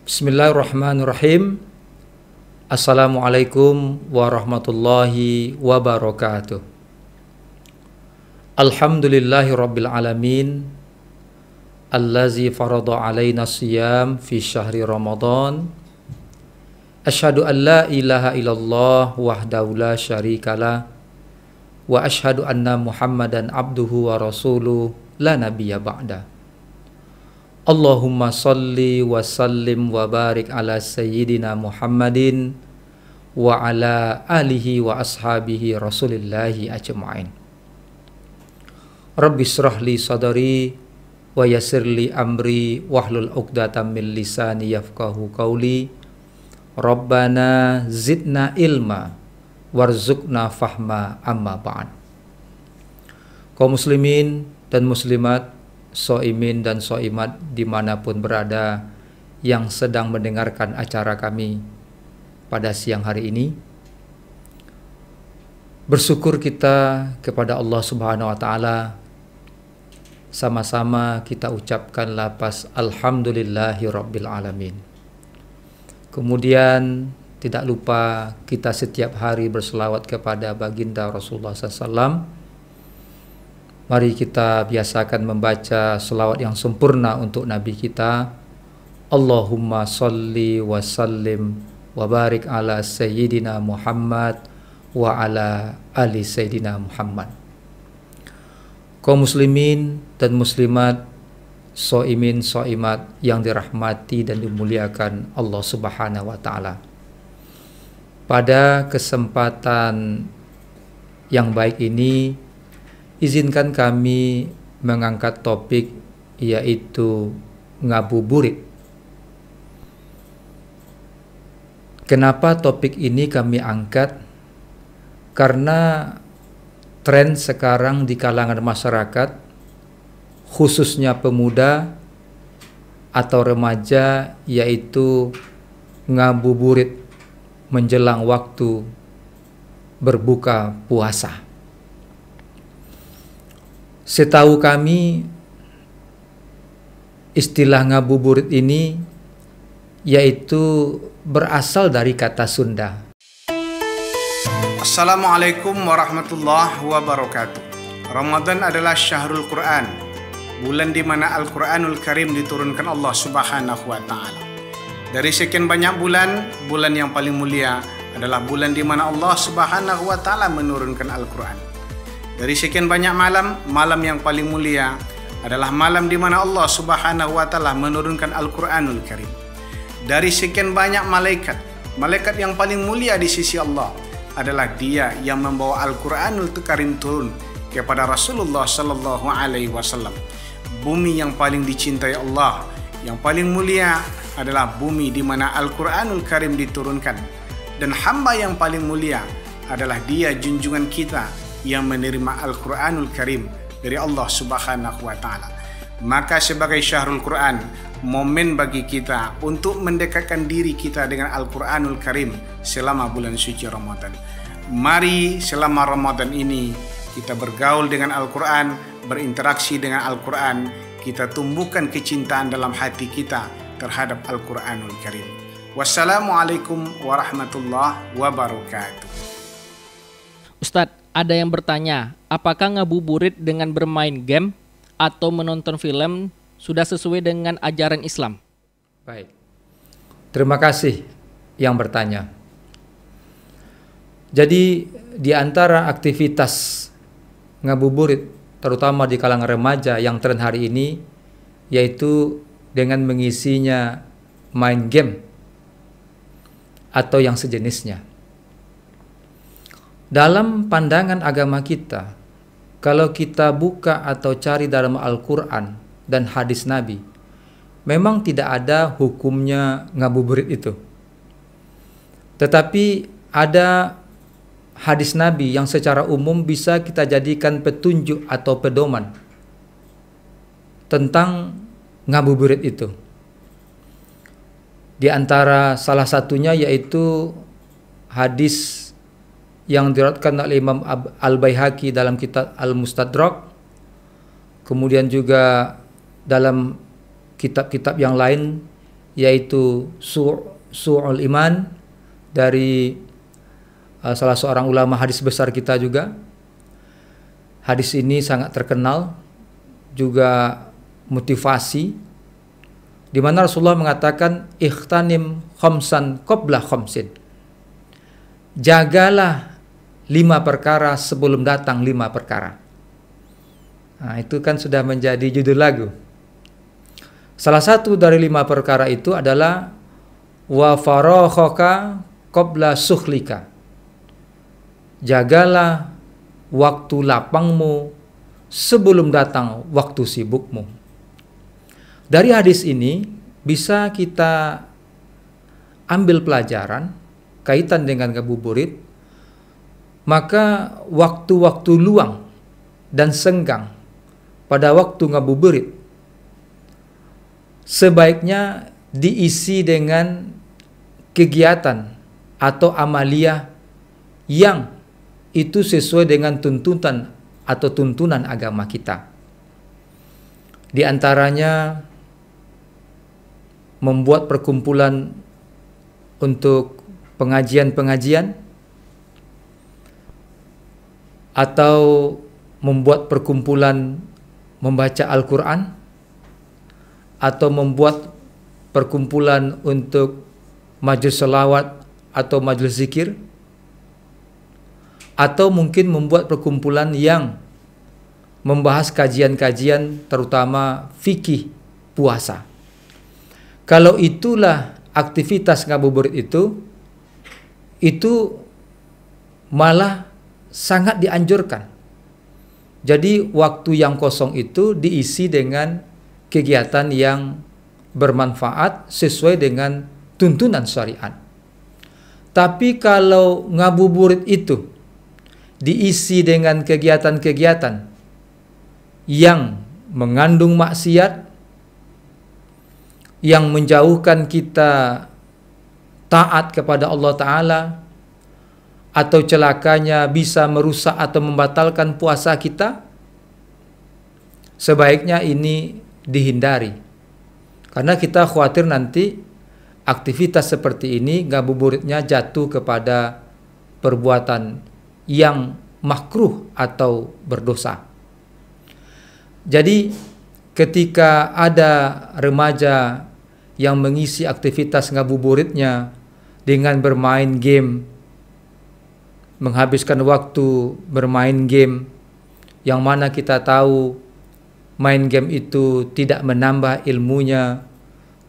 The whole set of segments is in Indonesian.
Bismillahirrahmanirrahim. Assalamualaikum warahmatullahi wabarakatuh. Alhamdulillahirabbil alamin. Allazi farada alaina siyam fi syahri Ramadan. Asyhadu an la ilaha illallah wahdahu la syarikalah wa asyhadu anna Muhammadan abduhu wa rasuluh la nabiyya ba'da. Allahumma salli wa sallim wa barik ala sayyidina Muhammadin wa ala alihi wa ashabihi rasulillahi ajma'in. Rabbi shrah li sadri wa yassir li amri wahlul 'uqdatam min lisani yafqahu qawli. Rabbana zidna ilma warzuqna fahma amma ba'd. Kaum muslimin dan muslimat, soimin dan soimat dimanapun berada yang sedang mendengarkan acara kami pada siang hari ini, bersyukur kita kepada Allah Subhanahu wa Ta'ala. Sama-sama kita ucapkan lafaz Alhamdulillahi Rabbil Alamin. Kemudian tidak lupa kita setiap hari berselawat kepada baginda Rasulullah SAW. Mari kita biasakan membaca selawat yang sempurna untuk Nabi kita. Allahumma salli wa sallim wa barik ala sayyidina Muhammad wa ala ali sayyidina Muhammad. Kaum muslimin dan muslimat, soimin soimat yang dirahmati dan dimuliakan Allah Subhanahu wa Ta'ala. Pada kesempatan yang baik ini, izinkan kami mengangkat topik, yaitu ngabuburit. Kenapa topik ini kami angkat? Karena tren sekarang di kalangan masyarakat, khususnya pemuda atau remaja, yaitu ngabuburit menjelang waktu berbuka puasa. Setahu kami, istilah ngabuburit ini yaitu berasal dari kata Sunda. Assalamualaikum warahmatullahi wabarakatuh. Ramadan adalah syahrul Quran, bulan di mana Al-Quranul Karim diturunkan Allah Subhanahu wa Ta'ala. Dari sekian banyak bulan, bulan yang paling mulia adalah bulan di mana Allah Subhanahu wa Ta'ala menurunkan Al-Quran. Dari sekian banyak malam, malam yang paling mulia adalah malam di mana Allah Subhanahu wa Ta'ala menurunkan Al-Quranul Karim. Dari sekian banyak malaikat, malaikat yang paling mulia di sisi Allah adalah dia yang membawa Al-Quranul Karim turun kepada Rasulullah Sallallahu Alaihi Wasallam. Bumi yang paling dicintai Allah, yang paling mulia adalah bumi di mana Al-Quranul Karim diturunkan. Dan hamba yang paling mulia adalah dia junjungan kita yang menerima Al-Quranul Karim dari Allah Subhanahu wa Ta'ala. Maka sebagai syahrul Quran, momen bagi kita untuk mendekatkan diri kita dengan Al-Quranul Karim selama bulan suci Ramadan. Mari selama Ramadan ini kita bergaul dengan Al-Quran, berinteraksi dengan Al-Quran, kita tumbuhkan kecintaan dalam hati kita terhadap Al-Quranul Karim. Wassalamualaikum warahmatullahi wabarakatuh. Ustadz, ada yang bertanya, apakah ngabuburit dengan bermain game atau menonton film sudah sesuai dengan ajaran Islam? Baik, terima kasih yang bertanya. Jadi di antara aktivitas ngabuburit, terutama di kalangan remaja yang tren hari ini, yaitu dengan mengisinya main game atau yang sejenisnya. Dalam pandangan agama kita, kalau kita buka atau cari dalam Al-Quran dan hadis Nabi, memang tidak ada hukumnya ngabuburit itu. Tetapi ada hadis Nabi yang secara umum bisa kita jadikan petunjuk atau pedoman tentang ngabuburit itu. Di antara salah satunya yaitu hadis yang diriwayatkan oleh Imam Al-Baihaqi dalam kitab Al-Mustadrak, kemudian juga dalam kitab-kitab yang lain yaitu Su'ul Iman dari salah seorang ulama hadis besar kita juga. Hadis ini sangat terkenal, juga motivasi, di mana Rasulullah mengatakan ikhtanim khamsan qabla khamsin. Jagalah 5 perkara sebelum datang 5 perkara. Nah, itu kan sudah menjadi judul lagu. Salah satu dari 5 perkara itu adalah wa faraghaka qabla sukhlika. Jagalah waktu lapangmu sebelum datang waktu sibukmu. Dari hadis ini bisa kita ambil pelajaran kaitan dengan ngabuburit. Maka waktu-waktu luang dan senggang pada waktu ngabuburit sebaiknya diisi dengan kegiatan atau amalia yang itu sesuai dengan tuntutan atau tuntunan agama kita. Di antaranya membuat perkumpulan untuk pengajian-pengajian, atau membuat perkumpulan membaca Al-Quran, atau membuat perkumpulan untuk majelis selawat atau majelis zikir, atau mungkin membuat perkumpulan yang membahas kajian-kajian terutama fikih puasa. Kalau itulah aktivitas ngabuburit itu malah sangat dianjurkan. Jadi waktu yang kosong itu diisi dengan kegiatan yang bermanfaat sesuai dengan tuntunan syariat. Tapi kalau ngabuburit itu diisi dengan kegiatan-kegiatan yang mengandung maksiat, yang menjauhkan kita taat kepada Allah Ta'ala, atau celakanya bisa merusak atau membatalkan puasa kita, sebaiknya ini dihindari. Karena kita khawatir nanti aktivitas seperti ini ngabuburitnya jatuh kepada perbuatan yang makruh atau berdosa. Jadi ketika ada remaja yang mengisi aktivitas ngabuburitnya dengan bermain game, menghabiskan waktu bermain game, yang mana kita tahu main game itu tidak menambah ilmunya,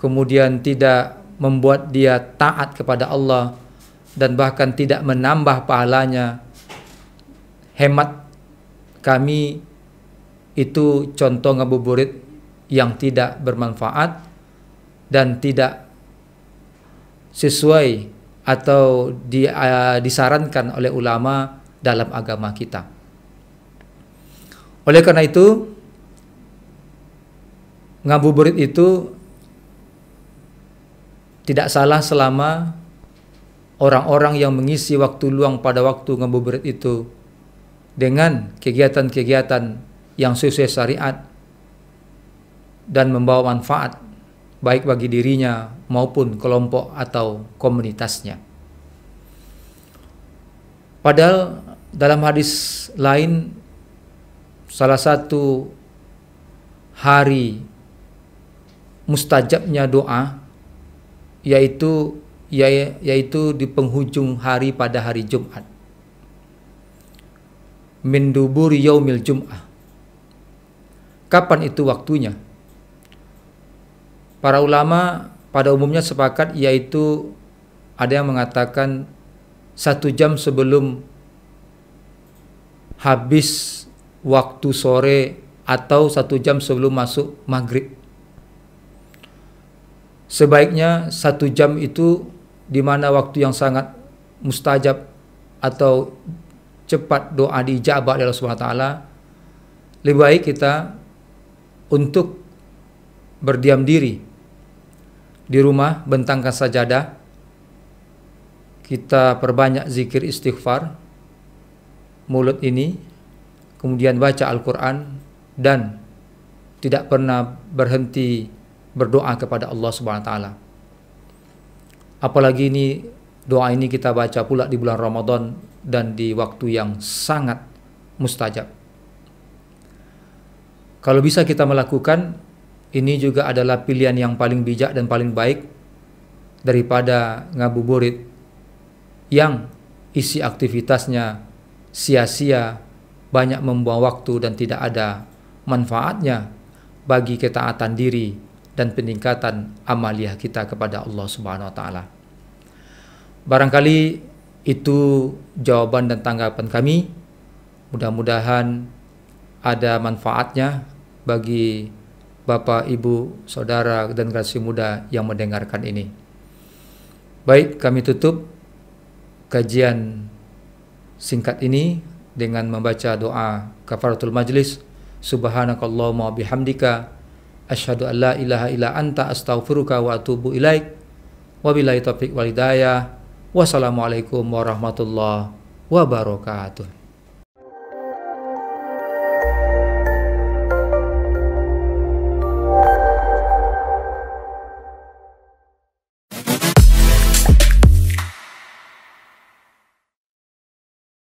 kemudian tidak membuat dia taat kepada Allah, dan bahkan tidak menambah pahalanya. Hemat kami itu contoh ngabuburit yang tidak bermanfaat dan tidak sesuai atau disarankan oleh ulama dalam agama kita. Oleh karena itu, ngabuburit itu tidak salah selama orang-orang yang mengisi waktu luang pada waktu ngabuburit itu dengan kegiatan-kegiatan yang sesuai syariat dan membawa manfaat baik bagi dirinya maupun kelompok atau komunitasnya. Padahal dalam hadis lain, salah satu hari mustajabnya doa yaitu di penghujung hari pada hari Jumat. Min duburi yaumil Jum'ah. Kapan itu waktunya? Para ulama pada umumnya sepakat, yaitu ada yang mengatakan 1 jam sebelum habis waktu sore atau 1 jam sebelum masuk maghrib. Sebaiknya 1 jam itu di mana waktu yang sangat mustajab atau cepat doa diijabah oleh Allah Subhanahu wa taala. Lebih baik kita untuk berdiam diri di rumah, bentangkan sajadah, kita perbanyak zikir istighfar mulut ini, kemudian baca Al-Quran, dan tidak pernah berhenti berdoa kepada Allah Subhanahu wa taala. Apalagi ini doa ini kita baca pula di bulan Ramadan dan di waktu yang sangat mustajab. Kalau bisa kita melakukan, ini juga adalah pilihan yang paling bijak dan paling baik daripada ngabuburit yang isi aktivitasnya sia-sia, banyak membuang waktu dan tidak ada manfaatnya bagi ketaatan diri dan peningkatan amaliyah kita kepada Allah Subhanahu wa taala. Barangkali itu jawaban dan tanggapan kami. Mudah-mudahan ada manfaatnya bagi Bapak, Ibu, Saudara dan generasi muda yang mendengarkan ini. Baik, kami tutup kajian singkat ini dengan membaca doa kafaratul majlis. Subhanakallahumma bihamdika asyhadu an la ilaha illa anta astaghfiruka wa atubu ilaik. Wabillahi taufiq wal hidayah. Wassalamualaikum warahmatullahi wabarakatuh.